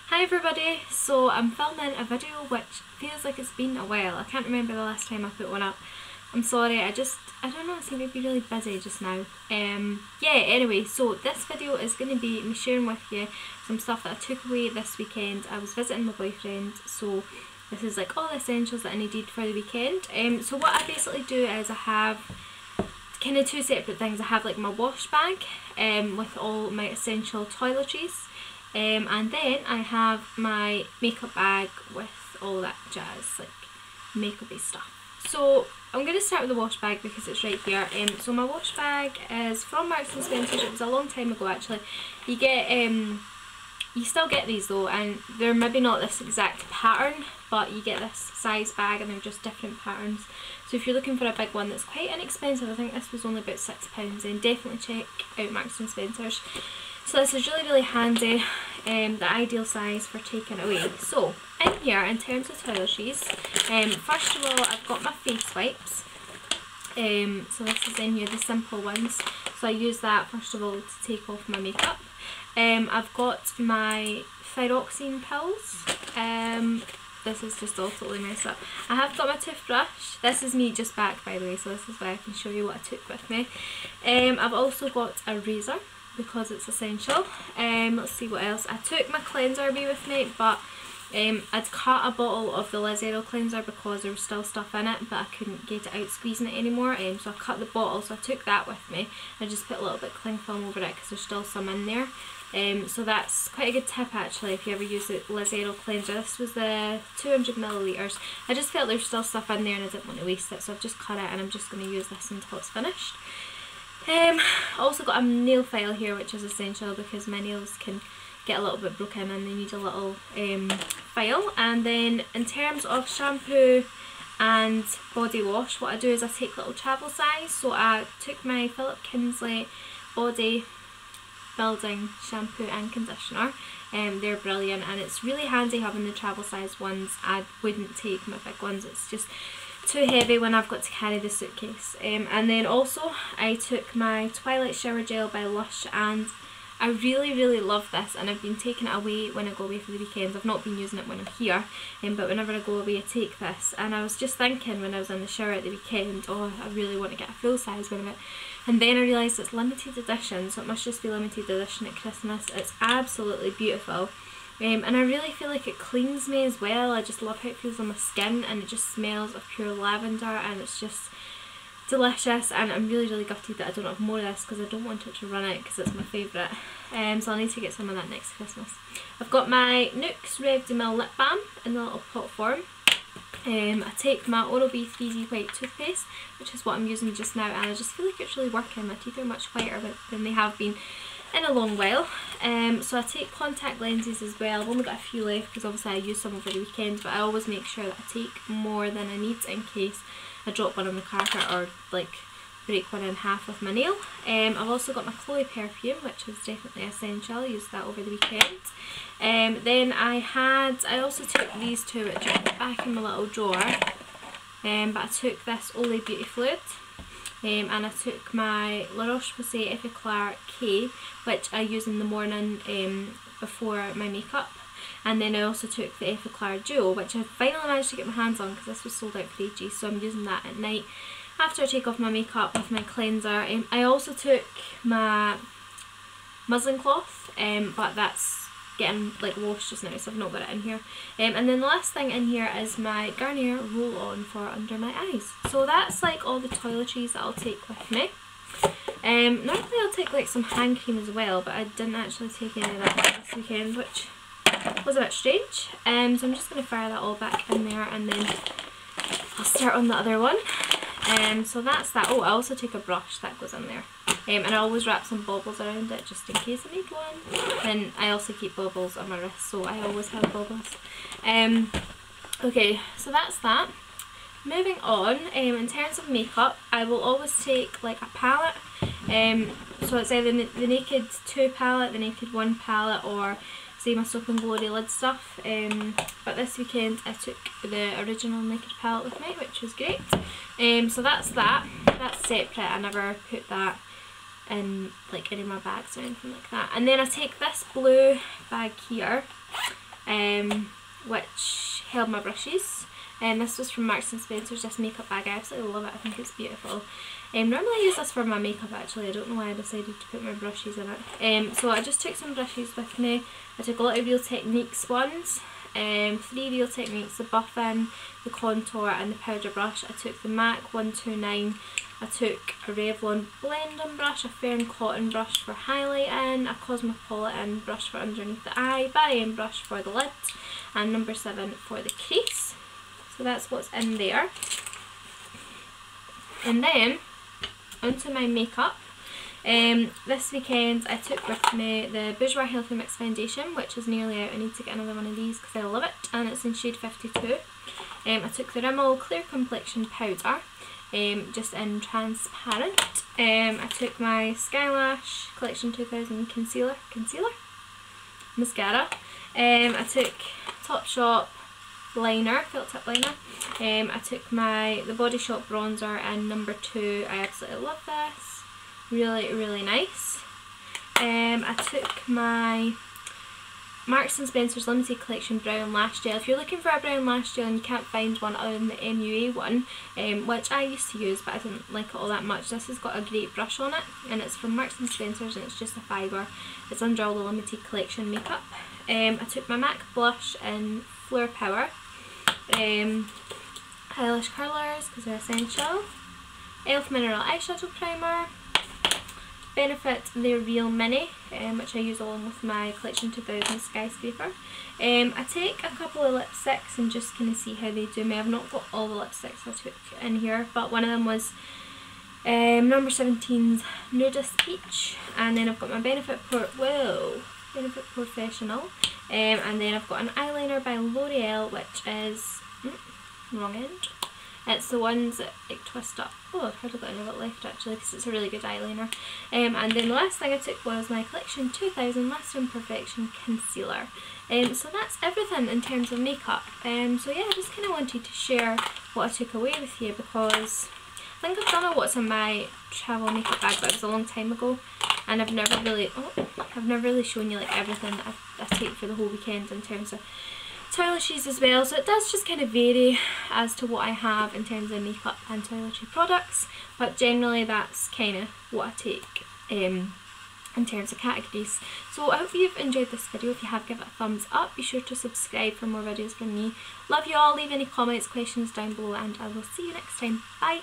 Hi everybody, so I'm filming a video which feels like it's been a while. I can't remember the last time I put one up. I'm sorry, I don't know, I seem to be really busy just now. Yeah, anyway, so this video is going to be me sharing with you some stuff that I took away this weekend. I was visiting my boyfriend, so this is like all the essentials that I needed for the weekend. So what I basically do is I have kind of two separate things. I have like my wash bag with all my essential toiletries. And then I have my makeup bag with all that jazz, like makeup-y stuff. So I'm going to start with the wash bag because it's right here. So my wash bag is from Marks and Spencer. It was a long time ago actually. You get, you still get these though, and they're maybe not this exact pattern, but you get this size bag and they're just different patterns. So if you're looking for a big one that's quite inexpensive, I think this was only about £6, then definitely check out Marks and Spencer's. So this is really handy, the ideal size for taking away. So in here, in terms of toiletries, first of all I've got my face wipes. So this is in here, the simple ones. So I use that first of all to take off my makeup. I've got my thyroxine pills. This is just all totally messed up. I have got my toothbrush. This is me just back, by the way, so this is why I can show you what I took with me. I've also got a razor, because it's essential. Let's see what else. I took my cleanser with me, but I'd cut a bottle of the Lizero cleanser because there was still stuff in it, but I couldn't get it out squeezing it anymore, so I cut the bottle, so I took that with me. I just put a little bit of cling film over it because there's still some in there. So that's quite a good tip actually if you ever use the Lizero cleanser. This was the 200ml. I just felt there's still stuff in there and I didn't want to waste it, so I've just cut it and I'm just going to use this until it's finished. Also got a nail file here, which is essential because my nails can get a little bit broken and they need a little file. And then in terms of shampoo and body wash, what I do is I take little travel size. So I took my sophiekinnzz body building shampoo and conditioner. They're brilliant and it's really handy having the travel size ones. I wouldn't take my big ones, it's just too heavy when I've got to carry the suitcase. And then also I took my Twilight Shower Gel by Lush, and I really love this, and I've been taking it away when I go away for the weekends. I've not been using it when I'm here, but whenever I go away I take this. And I was just thinking when I was in the shower at the weekend, oh, I really want to get a full size one of it. And then I realised it's limited edition, so it must just be limited edition at Christmas. It's absolutely beautiful. And I really feel like it cleans me as well. I just love how it feels on my skin, and it just smells of pure lavender, and it's just delicious. And I'm really gutted that I don't have more of this because I don't want it to run out because it's my favourite. So I'll need to get some of that next Christmas. I've got my Nuxe Rev de Mil lip balm in the little pot form. I take my Oral-B 3D white toothpaste, which is what I'm using just now, and I just feel like it's really working. My teeth are much whiter than they have been in a long while. So I take contact lenses as well. I've only got a few left because obviously I use some over the weekend, but I always make sure that I take more than I need in case I drop one on the carpet or like break one in half with my nail. I've also got my Chloe perfume, which is definitely essential. I used that over the weekend. Then I also took these two, which are back in my little drawer, but I took this Olay Beauty Fluid. And I took my La Roche-Posay Effaclar K, which I use in the morning before my makeup. And then I also took the Effaclar Duo, which I finally managed to get my hands on because this was sold out for ages, so I'm using that at night after I take off my makeup with my cleanser. I also took my muslin cloth, but that's getting like washed just now, so I've not got it in here. And then the last thing in here is my Garnier roll-on for under my eyes. So that's like all the toiletries that I'll take with me. Normally I'll take like some hand cream as well, but I didn't actually take any of that this weekend, which was a bit strange. So I'm just going to fire that all back in there, and then I'll start on the other one. So that's that. Oh, I also take a brush that goes in there. And I always wrap some baubles around it just in case I need one. And I also keep baubles on my wrist, so I always have baubles. Okay, so that's that. Moving on, in terms of makeup, I will always take like a palette. So it's either the Naked 2 palette, the Naked 1 palette, or say my Soap and Glory lid stuff. But this weekend I took the original Naked palette with me, which was great. So that's that. That's separate. I never put that in like any of my bags or anything like that. And then I take this blue bag here, which held my brushes. And this was from Marks and Spencer's, this makeup bag. I absolutely love it. I think it's beautiful. Normally I use this for my makeup actually. I don't know why I decided to put my brushes in it. So I just took some brushes with me. I took a lot of Real Techniques ones. 3 Real Techniques, the buff in, the contour and the powder brush. I took the MAC 129. I took a Revlon blending brush, a Fern Cotton brush for highlighting, a Cosmopolitan brush for underneath the eye, Barry M brush for the lid, and number 7 for the crease. So that's what's in there. And then onto my makeup. This weekend I took with me the Bourjois Healthy Mix Foundation, which is nearly out. I need to get another one of these because I love it, and it's in shade 52. I took the Rimmel Clear Complexion Powder, just in transparent. I took my Skylash Collection 2000 concealer, mascara. I took Topshop liner, felt tip liner. I took the Body Shop bronzer in number 2. I absolutely love this. Really, really nice. I took my Marks and Spencer's Limited Collection Brown Lash Gel. If you're looking for a brown lash gel and you can't find one other than the MUA one, which I used to use but I didn't like it all that much, this has got a great brush on it, and it's from Marks and Spencer's and it's just a fibre. It's under all the Limited Collection makeup. I took my MAC blush in Floor Power. Eyelash curlers because they're essential. e.l.f. Mineral Eyeshadow Primer. Benefit their Real Mini, which I use along with my Collection 2000 Skyscraper. I take a couple of lipsticks and just kind of see how they do me. I've not got all the lipsticks I took in here, but one of them was number 17's Nudist Peach, and then I've got my Benefit Professional, and then I've got an eyeliner by L'Oreal, which is wrong end. It's the ones that like twist up. Oh, I've hardly got any of it left actually because it's a really good eyeliner. And then the last thing I took was my Collection 2000 Lasting Perfection Concealer. So that's everything in terms of makeup. So yeah, I just kind of wanted to share what I took away with you because I think I've done a what's in my travel makeup bag, but it was a long time ago, and I've never really shown you like everything I take for the whole weekend in terms of toiletries as well. So it does just kind of vary as to what I have in terms of makeup and toiletry products, but generally that's kind of what I take in terms of categories. So I hope you've enjoyed this video. If you have, give it a thumbs up. Be sure to subscribe for more videos from me. Love you all. Leave any comments, questions down below, and I will see you next time. Bye.